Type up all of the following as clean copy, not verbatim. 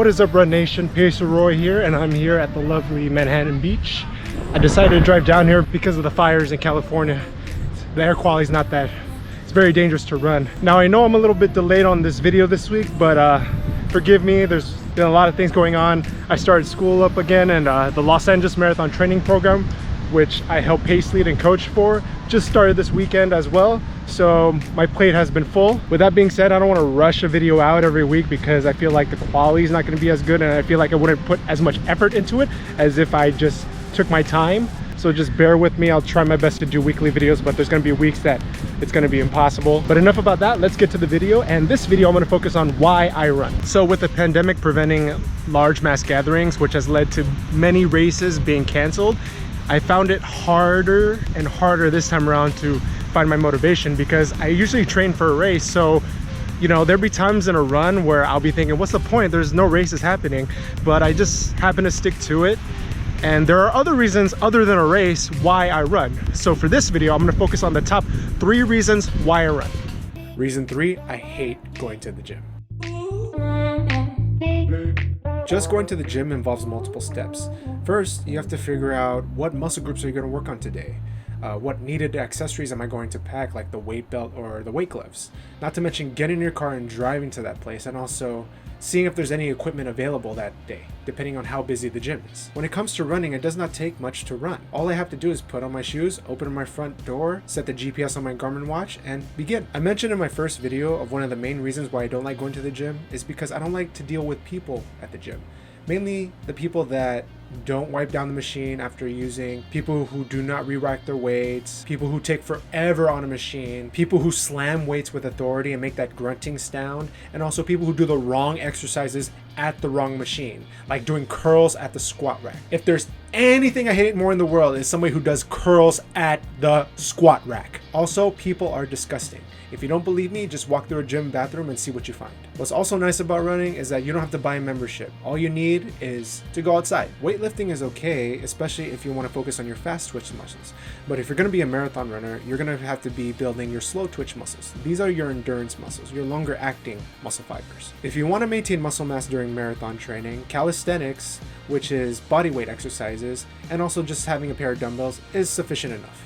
What is up, Run Nation? Pacer Roy here, and I'm here at the lovely Manhattan Beach. I decided to drive down here because of the fires in California. The air quality is not that, it's very dangerous to run. Now I know I'm a little bit delayed on this video this week, but forgive me, there's been a lot of things going on. I started school up again, and the Los Angeles Marathon Training Program, which I help pace lead and coach for, just started this weekend as well. So my plate has been full. With that being said, I don't want to rush a video out every week because I feel like the quality is not going to be as good, and I feel like I wouldn't put as much effort into it as if I just took my time. So just bear with me. I'll try my best to do weekly videos, but there's going to be weeks that it's going to be impossible. But enough about that, let's get to the video. And this video I'm going to focus on why I run. So with the pandemic preventing large mass gatherings, which has led to many races being canceled, I found it harder and harder this time around to find my motivation, because I usually train for a race. So, you know, there'll be times in a run where I'll be thinking, what's the point? There's no races happening, but I just happen to stick to it. And there are other reasons other than a race why I run. So for this video, I'm going to focus on the top 3 reasons why I run. Reason 3, I hate going to the gym. Just going to the gym involves multiple steps. First, you have to figure out what muscle groups are you going to work on today. What needed accessories am I going to pack, like the weight belt or the weight gloves? Not to mention getting in your car and driving to that place, and also seeing if there's any equipment available that day, depending on how busy the gym is. When it comes to running, it does not take much to run. All I have to do is put on my shoes, open my front door, set the GPS on my Garmin watch, and begin. I mentioned in my first video of one of the main reasons why I don't like going to the gym is because I don't like to deal with people at the gym. Mainly the people that don't wipe down the machine after using, people who do not re-rack their weights, people who take forever on a machine, people who slam weights with authority and make that grunting sound, and also people who do the wrong exercises at the wrong machine, like doing curls at the squat rack. If there's anything I hate more in the world, is somebody who does curls at the squat rack. Also, people are disgusting. If you don't believe me, just walk through a gym bathroom and see what you find. What's also nice about running is that you don't have to buy a membership. All you need is to go outside. Weightlifting is okay, especially if you want to focus on your fast twitch muscles. But if you're going to be a marathon runner, you're going to have to be building your slow twitch muscles. These are your endurance muscles, your longer acting muscle fibers. If you want to maintain muscle mass during marathon training, calisthenics, which is bodyweight exercises, and also just having a pair of dumbbells is sufficient enough.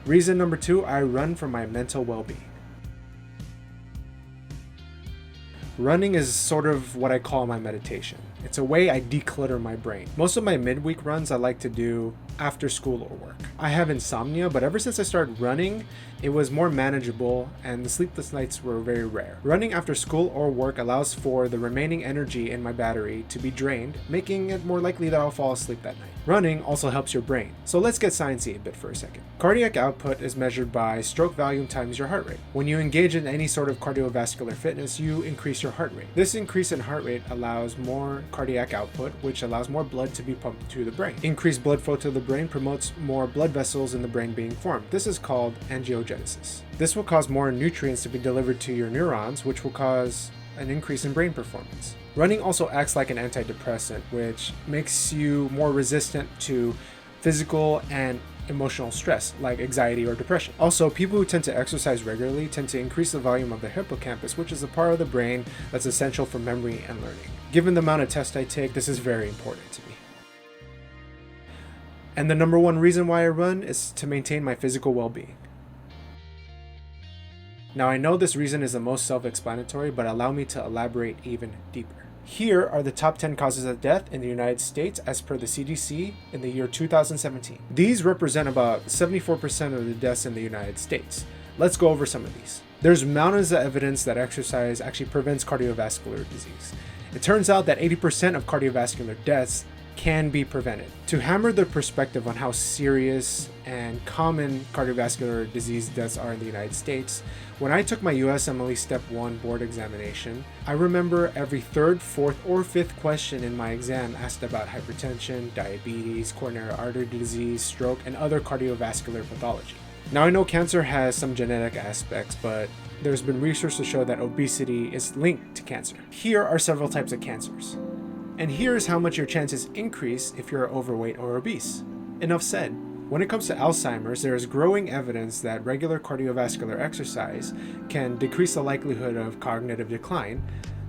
Reason number 2, I run for my mental well-being. Running is sort of what I call my meditation. It's a way I declutter my brain. Most of my midweek runs I like to do after school or work. I have insomnia, but ever since I started running, it was more manageable and the sleepless nights were very rare. Running after school or work allows for the remaining energy in my battery to be drained, making it more likely that I'll fall asleep that night. Running also helps your brain. So let's get sciencey a bit for a second. Cardiac output is measured by stroke volume times your heart rate. When you engage in any sort of cardiovascular fitness, you increase your heart rate. This increase in heart rate allows more cardiac output, which allows more blood to be pumped to the brain. Increased blood flow to the brain promotes more blood vessels in the brain being formed. This is called angiogenesis. This will cause more nutrients to be delivered to your neurons, which will cause an increase in brain performance. Running also acts like an antidepressant, which makes you more resistant to physical and emotional stress, like anxiety or depression. Also, people who tend to exercise regularly tend to increase the volume of the hippocampus, which is a part of the brain that's essential for memory and learning. Given the amount of tests I take, this is very important to me. And the number 1 reason why I run is to maintain my physical well-being. Now, I know this reason is the most self-explanatory, but allow me to elaborate even deeper. Here are the top 10 causes of death in the United States as per the CDC in the year 2017. These represent about 74% of the deaths in the United States. Let's go over some of these. There's mountains of evidence that exercise actually prevents cardiovascular disease. It turns out that 80% of cardiovascular deaths can be prevented. To hammer the perspective on how serious and common cardiovascular disease deaths are in the United States, when I took my USMLE Step 1 board examination, I remember every 3rd, 4th, or 5th question in my exam asked about hypertension, diabetes, coronary artery disease, stroke, and other cardiovascular pathology. Now, I know cancer has some genetic aspects, but there's been research to show that obesity is linked to cancer. Here are several types of cancers. And here's how much your chances increase if you're overweight or obese. Enough said. When it comes to Alzheimer's, there is growing evidence that regular cardiovascular exercise can decrease the likelihood of cognitive decline,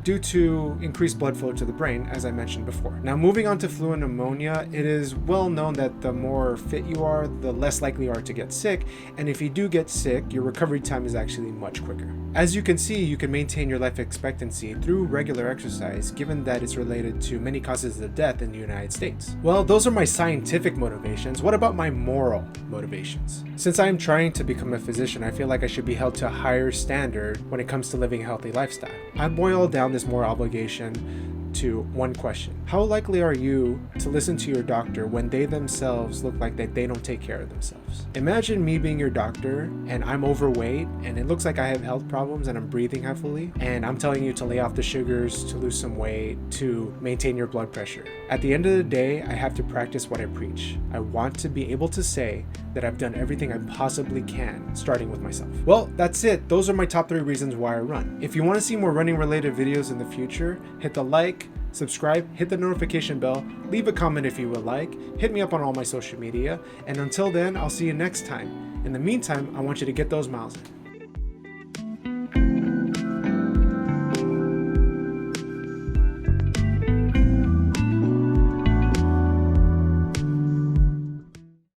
due to increased blood flow to the brain, as I mentioned before. Now, moving on to flu and pneumonia, it is well known that the more fit you are, the less likely you are to get sick, and if you do get sick, your recovery time is actually much quicker. As you can see, you can maintain your life expectancy through regular exercise, given that it's related to many causes of death in the United States. Well, those are my scientific motivations. What about my moral motivations? Since I am trying to become a physician, I feel like I should be held to a higher standard when it comes to living a healthy lifestyle. I boil down this moral obligation to one question. How likely are you to listen to your doctor when they themselves look like that they don't take care of themselves? Imagine me being your doctor and I'm overweight and it looks like I have health problems and I'm breathing heavily and I'm telling you to lay off the sugars, to lose some weight, to maintain your blood pressure. At the end of the day, I have to practice what I preach. I want to be able to say that I've done everything I possibly can, starting with myself. Well, that's it. Those are my top 3 reasons why I run. If you want to see more running related videos in the future, hit the like, subscribe, hit the notification bell, leave a comment if you would like, hit me up on all my social media, and until then, I'll see you next time. In the meantime, I want you to get those miles in.